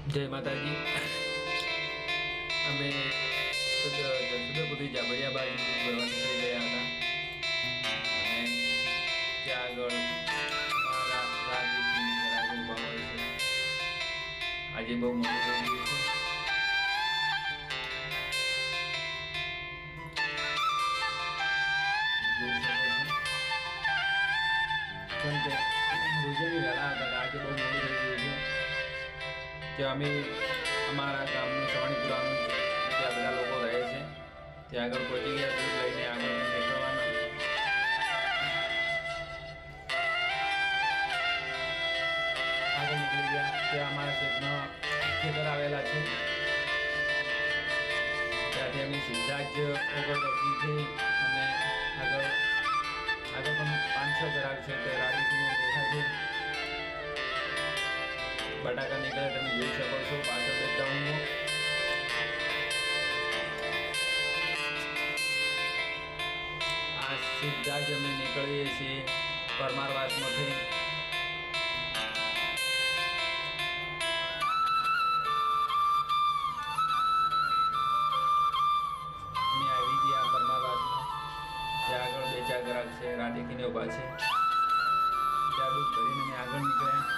જય માતાજી। અમે સુદરપુરી જાબડિયા બાજુ ફરવા નીકળી ગયા હતા અને ત્યાં આગળ રાજુ ઉભા હોય છે। આજે બહુ મોટું થઈ ગયું છે। કેમ કે રોજની વહેલા હતા આજે બહુ મોટું થઈ ગયું છે। ત્યાં અમે અમારા ગામનું સવાણીપુરાનું ત્યાં બધા લોકો રહે છે ત્યાં આગળ પહોંચી ગયા દૂધ લઈને આગળ નીકળવાના। આગળ નીકળી ગયા ત્યાં અમારા શેઠના ખેતર આવેલા છે ત્યાંથી અમે સીધા જ ઓગળથી થઈ અને આગળ પણ 5-6 ગ્રાહક છે તે રાડીથી બેઠા છે। બટાકા નીકળે તમે જોઈ શકો છો પાછળ બેકગ્રાઉન્ડમાં। આ સીધા જ અમે નીકળીએ છીએ પરમારવાસમાંથી। અમે આવી ગયા પરમારવાસમાં ત્યાં આગળ 2-4 ગ્રાહક છે રાડીખીને ઊભા છે ત્યાં દૂધ ભરીને અમે આગળ નીકળ્યા।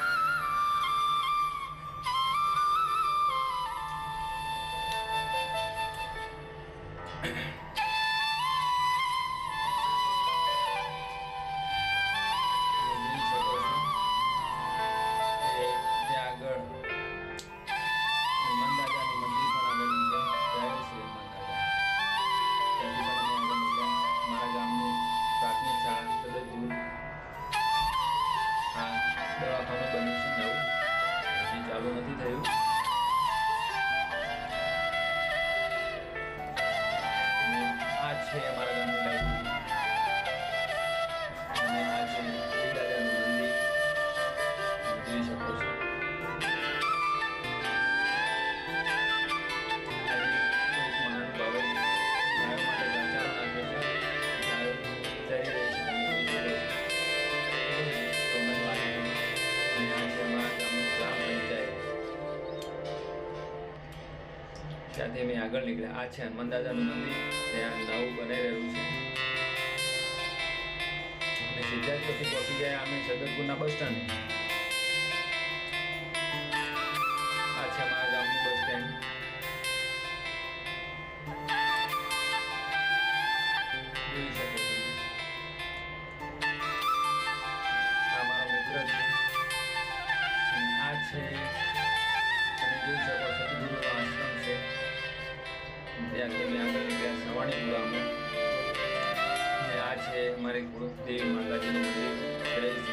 દવાખાનું બન્યું છે નવું હજી ચાલુ નથી થયું આ છે અમારા ગામની લાઇબ્રેરી અને આ છે દાદાનું મંદિર જોઈ શકો છો। ત્યાંથી અમે આગળ નીકળ્યા આ છે હનુમાન દાદાનું મંદિર ત્યાં નવું બનાવી રહ્યું છે અને સીધા જ પછી પહોંચી ગયા અમે સદરપુરના બસ સ્ટેન્ડ। આ છે અમારા ગામનું બસ સ્ટેન્ડ જોઈ શકો છો। આ મારો મિત્ર છે અને આ છે તમે જોઈ શકો છો ગુરુનો આશ્રમ છે ત્યાંથી અમે આગળ નીકળ્યા સવાણીપુરામાં અને આ છે અમારી કુળદેવી માતાજીનું મંદિર જય શ્રી